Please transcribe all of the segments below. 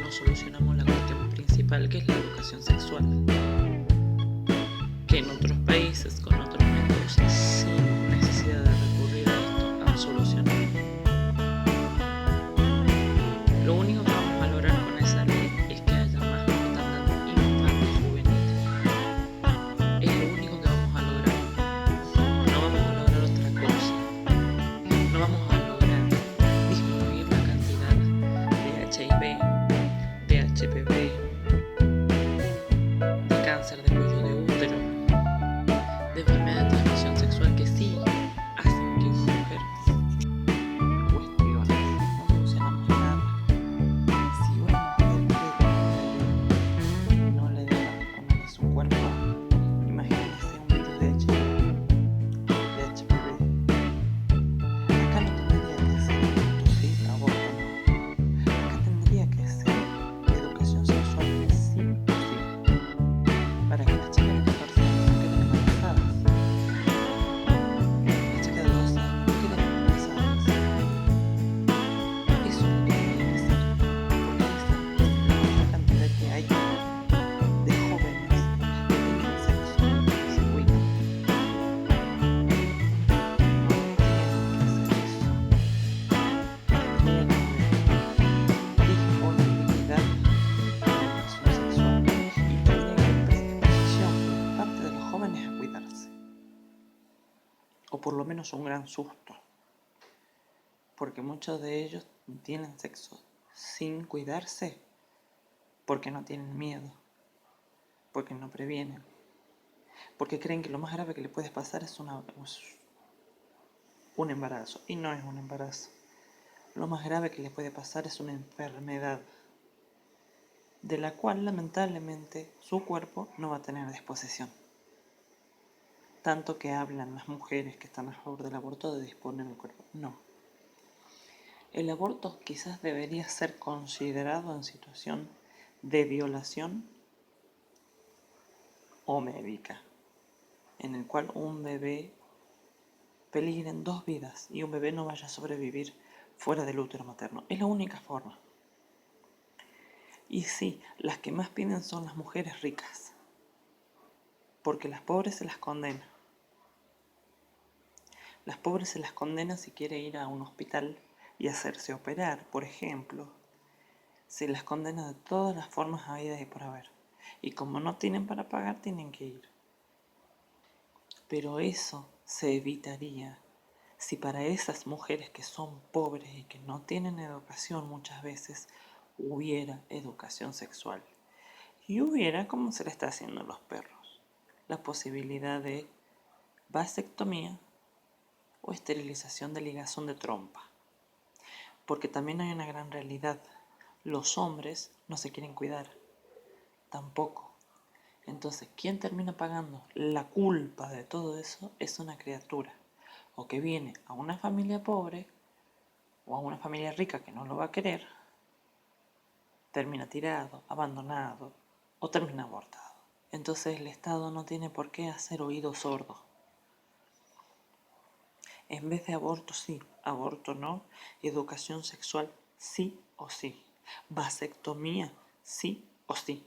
no solucionamos la cuestión principal, que es la educación sexual, que en otros países con otros métodos sin necesidad de recurrir a esto han solucionado. Lo único que vamos a lograr con esa ley es que haya más mortandad infanto-juvenil. Es lo único que vamos a lograr. No vamos a lograr otra cosa. No vamos a lograr disminuir la cantidad de HIV, de HPV, de cáncer de cuello de útero, de enfermedad de transmisión sexual que sí hacen que una mujer cuestione. No solucionamos nada. Si una mujer cree que no le dejan ponerle su cuerpo, imagínense un virus de HIV, de HPV. Acá no tendría que ser aborto sí, aborto no. Acá tendría que ser educación sexual sí o sí, para que las chicas de 14 años no queden embarazadas, las chicas de 12 años no queden embarazadas. Eso es lo que tendría que ser, porque esa cantidad que hay de jóvenes que tienen sexo y se cuidan. No tienen que hacer eso. Tendría que haber disponibilidad de educación sexual y tendría que haber predisposición por parte de los jóvenes a cuidarse, o por lo menos un gran susto, porque muchos de ellos tienen sexo sin cuidarse porque no tienen miedo, porque no previenen, porque creen que lo más grave que le puede pasar es un embarazo, y no es un embarazo. Lo más grave que le puede pasar es una enfermedad de la cual lamentablemente su cuerpo no va a tener disposición. Tanto que hablan las mujeres que están a favor del aborto de disponer el cuerpo. No. El aborto quizás debería ser considerado en situación de violación o médica, en el cual un bebé peligren 2 vidas y un bebé no vaya a sobrevivir fuera del útero materno. Es la única forma. Y sí, las que más piden son las mujeres ricas, porque las pobres se las condena. Las pobres se las condena si quiere ir a un hospital y hacerse operar, por ejemplo. Se las condena de todas las formas habidas y por haber. Y como no tienen para pagar, tienen que ir. Pero eso se evitaría si para esas mujeres que son pobres y que no tienen educación muchas veces, hubiera educación sexual. Y hubiera, como se le está haciendo a los perros, la posibilidad de vasectomía o esterilización de ligazón de trompa. Porque también hay una gran realidad. Los hombres no se quieren cuidar. Tampoco. Entonces, ¿quién termina pagando la culpa de todo eso? Es una criatura. O que viene a una familia pobre o a una familia rica que no lo va a querer, termina tirado, abandonado o termina abortado. Entonces el Estado no tiene por qué hacer oídos sordos. En vez de aborto sí, aborto no, educación sexual sí o sí, vasectomía sí o sí,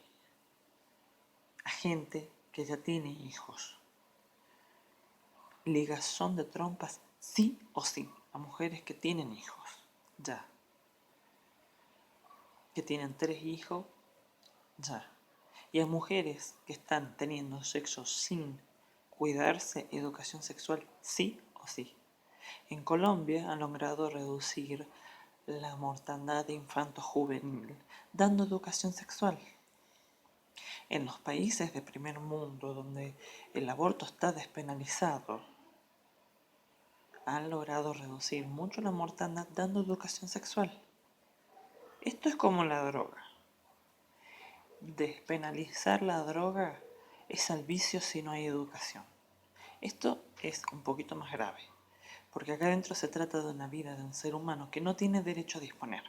a gente que ya tiene hijos, ligazón de trompas sí o sí, a mujeres que tienen hijos, ya, que tienen 3 hijos, ya, y a mujeres que están teniendo sexo sin cuidarse, educación sexual sí o sí. En Colombia han logrado reducir la mortandad infanto-juvenil dando educación sexual. En los países de primer mundo donde el aborto está despenalizado, han logrado reducir mucho la mortandad dando educación sexual. Esto es como la droga. Despenalizar la droga es al vicio si no hay educación. Esto es un poquito más grave, porque acá adentro se trata de una vida de un ser humano que no tiene derecho a disponer.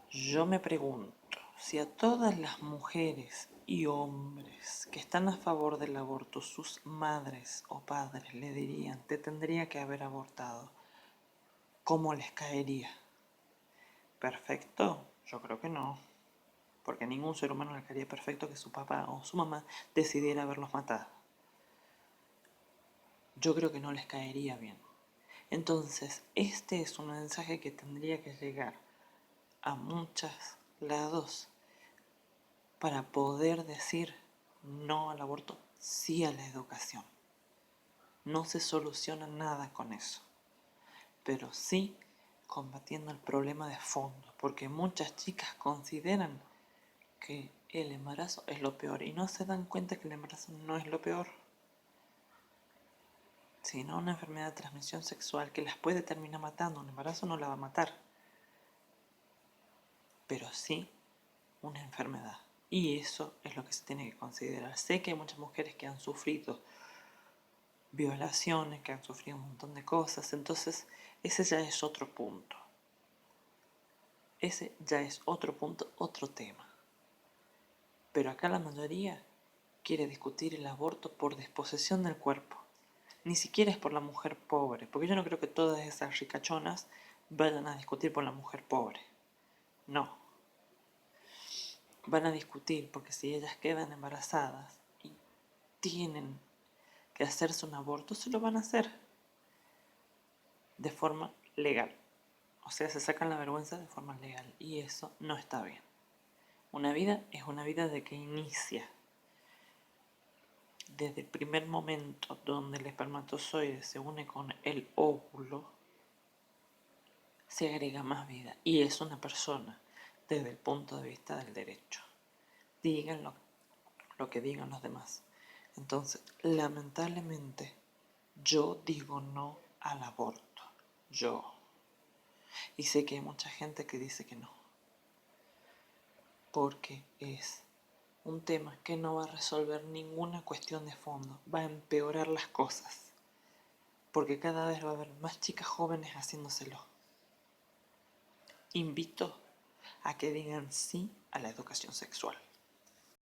Yo me pregunto si a todas las mujeres y hombres que están a favor del aborto, sus madres o padres le dirían, te tendría que haber abortado, ¿cómo les caería? ¿Perfecto? Yo creo que no. Porque a ningún ser humano le caería perfecto que su papá o su mamá decidiera haberlos matado. Yo creo que no les caería bien. Entonces, este es un mensaje que tendría que llegar a muchos lados para poder decir no al aborto, sí a la educación. No se soluciona nada con eso, pero sí combatiendo el problema de fondo, porque muchas chicas consideran que el embarazo es lo peor y no se dan cuenta que el embarazo no es lo peor, sino una enfermedad de transmisión sexual que las puede terminar matando. Un embarazo no la va a matar, pero sí una enfermedad. Y eso es lo que se tiene que considerar. Sé que hay muchas mujeres que han sufrido violaciones, que han sufrido un montón de cosas, entonces ese ya es otro punto. Ese ya es otro punto, otro tema. Pero acá la mayoría quiere discutir el aborto por disposición del cuerpo. Ni siquiera es por la mujer pobre, porque yo no creo que todas esas ricachonas vayan a discutir por la mujer pobre. No. Van a discutir porque si ellas quedan embarazadas y tienen que hacerse un aborto, se lo van a hacer de forma legal. O sea, se sacan la vergüenza de forma legal y eso no está bien. Una vida es una vida de que inicia desde el primer momento donde el espermatozoide se une con el óvulo, se agrega más vida y es una persona desde el punto de vista del derecho. Digan lo que digan los demás. Entonces, lamentablemente, yo digo no al aborto. Yo. Y sé que hay mucha gente que dice que no. Porque es un tema que no va a resolver ninguna cuestión de fondo. Va a empeorar las cosas. Porque cada vez va a haber más chicas jóvenes haciéndoselo. Invito a que digan sí a la educación sexual.